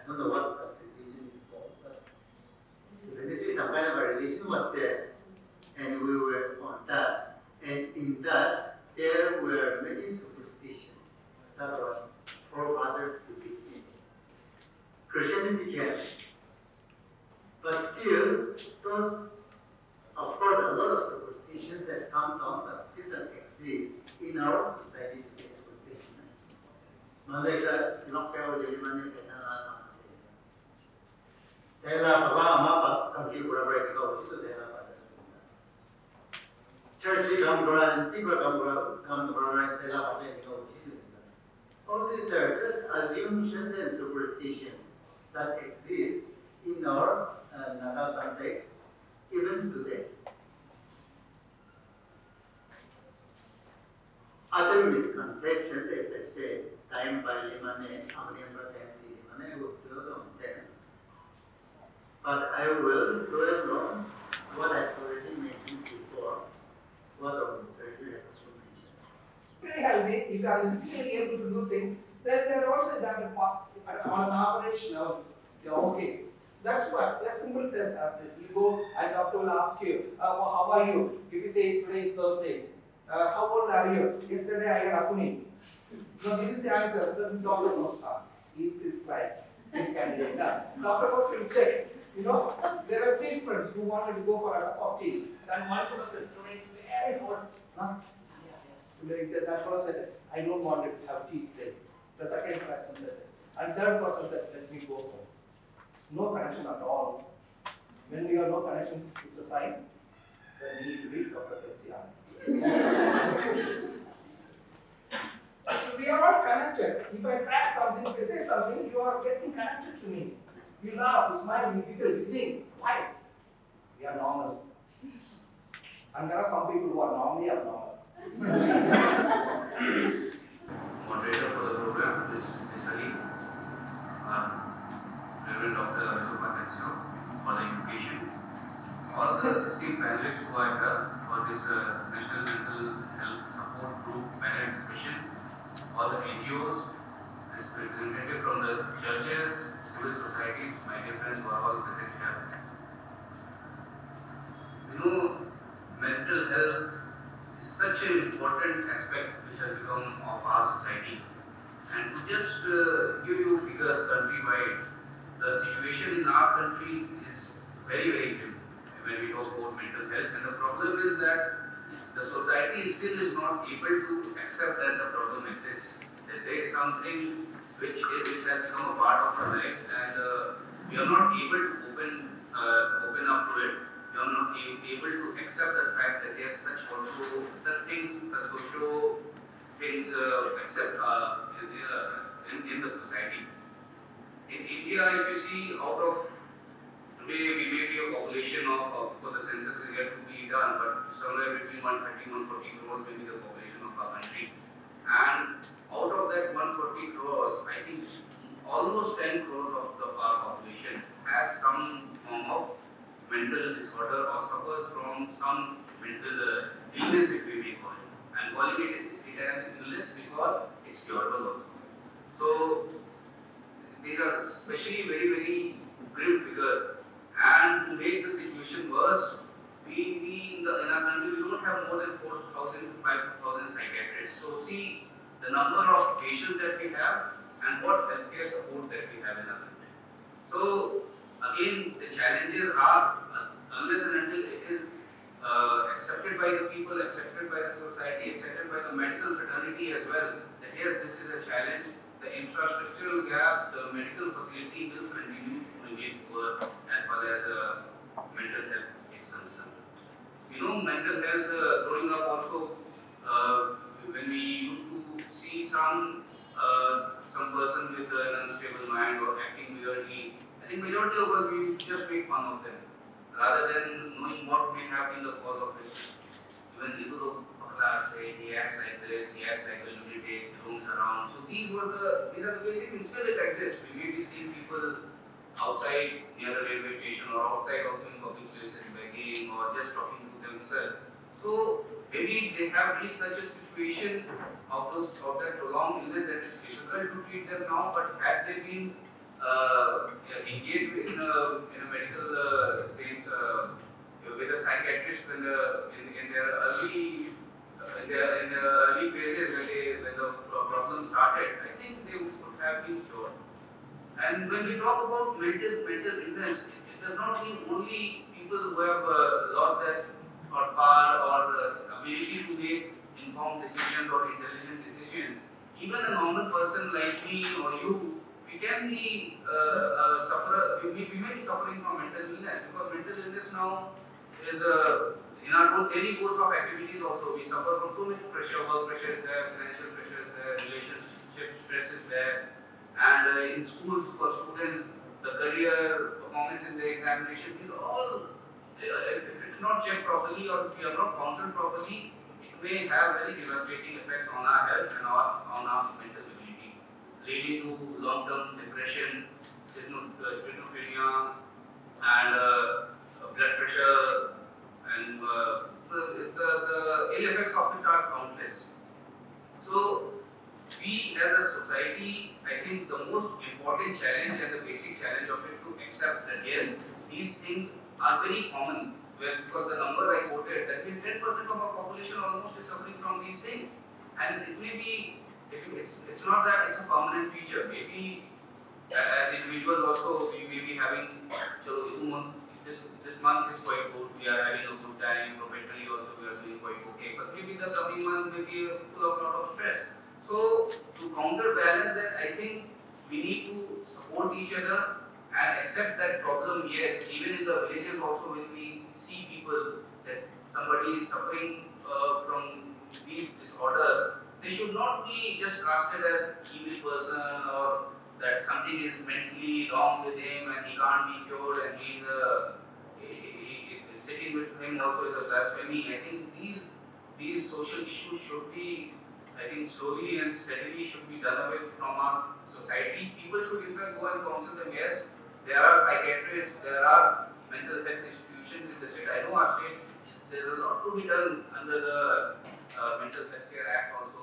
don't know what that religion is called, but definitely some kind of a religion was there, and we were on that. And in that, there were many superstitions that our forefathers believed in. Christianity came, but still, those, of course, a lot of superstitions have come down, but still don't exist in our society today. Superstition. Malaysia, not there was anyone Tela baba mama kanki berapa itu itu tela pada. Church come berapa, tiga come berapa tela pada itu itu. All these are just assumptions and superstitions that exist in our Naga context even today. Other misconceptions, as I said, time by limane, amriamba time limane, would do them. But I will go along what I've already mentioned before, what of the mentioned. Very healthy, if you are physically able to do things, then they are also that on an average level. You're okay. That's what a simple test as this. You go and doctor will ask you, how are you? If you say today is Thursday, how old are you? Yesterday I had Apuni. No, this is the answer. The doctor knows how. He's client, his candidate. Doctor first will check. You know, there are three friends who wanted to go for a cup of tea. Then one fellow said, today is very hot. Huh? That fellow said, I don't want to have tea today. The second person said it. And third person said, let me go home. No connection at all. When we have no connections, it's a sign that we need to read Dr. So we are all connected. If I crack something, if I say something, you are getting connected to me. You laugh, you smile, you giggle, you think, why? We are normal. And there are some people who are normally abnormal. Moderator for the program is Ali, Reverend Dr. Supatencio, for the invitation. All the esteemed panelists who I have for this National Mental Health Support Group panel discussion, all the NGOs, this representative from the churches, civil societies, my dear friends who are all present here. You know, mental health is such an important aspect which has become of our society. And to just give you figures countrywide, the situation in our country is very, very grim when we talk about mental health. And the problem is that the society still is not able to accept that the problem exists, that there is something which has become a part of our lives, and we are not able to open up to it. We are not able to accept the fact that there are such things, such social things accept in the society. In India, if you see, out of today we may be a population of course the census is yet to be done, but somewhere between 130 140 crores may be the population of our country. And out of that 140 crores, I think almost 10 crores of our population has some form of mental disorder or suffers from some mental illness, if we may call it. And calling it an illness because it's curable also. So these are especially very, very grim figures. And to make the situation worse, we in our country we don't have more than 4,000 to 5,000 psychiatrists. So see the number of patients that we have and what healthcare support that we have in our country. So again, the challenges are unless and until it is accepted by the people, accepted by the society, accepted by the medical fraternity as well, that yes, this is a challenge. The infrastructural gap, the medical facility will continue to remain poor as far as mental health is concerned. You know, mental health, growing up also, when we used to see some person with an unstable mind or acting weirdly, I think majority of us, we used to just make fun of them, rather than knowing what may have been the cause of it. Even into the class, he acts like this, he acts like a lunatic, roams around. So these are the basic things still that exist. We may be seeing people outside near the railway station or outside also in public places begging or just talking to themselves. So maybe they have reached such a situation of that prolonged illness that it's difficult to treat them now, but had they been engage in a medical with a psychiatrist in their early phases when the problem started, I think they would have been cured. And when we talk about mental illness, it does not mean only people who have lost their or power or ability to make informed decisions or intelligent decisions. Even a normal person like me or you, we can be suffer. We may be suffering from mental illness because mental illness now is in our daily course of activities also we suffer from so much pressure. Work pressure is there, financial pressure is there, relationship stress is there, and in schools for students, the career performance in the examination is all, if it's not checked properly or if we are not counseled properly, it may have very devastating effects on our health and on our mental ability, leading to long-term depression, schizophrenia, and blood pressure, and the ill effects of it are countless. So, we as a society, I think the most important challenge and the basic challenge of it to accept that yes, these things are very common. Because the numbers I quoted, that means 10% of our population almost is suffering from these things. And it may be, it's not that it's a permanent feature. Maybe as individuals also, we may be having, so this month is quite good, we are having a good time, professionally also we are doing quite okay. But maybe the coming month may be full of lot of stress. So to counterbalance that, I think we need to support each other and accept that problem. Yes, even in the villages also, when we see people that somebody is suffering from these disorders, they should not be just casted as evil person or that something is mentally wrong with him and he can't be cured and sitting with him also is a blasphemy. I think these social issues should be, I think, slowly and steadily should be done away from our society. People should in fact go and counsel them. Yes, there are psychiatrists, there are mental health institutions in the state. I know our state, there is a lot to be done under the Mental Health Care Act also.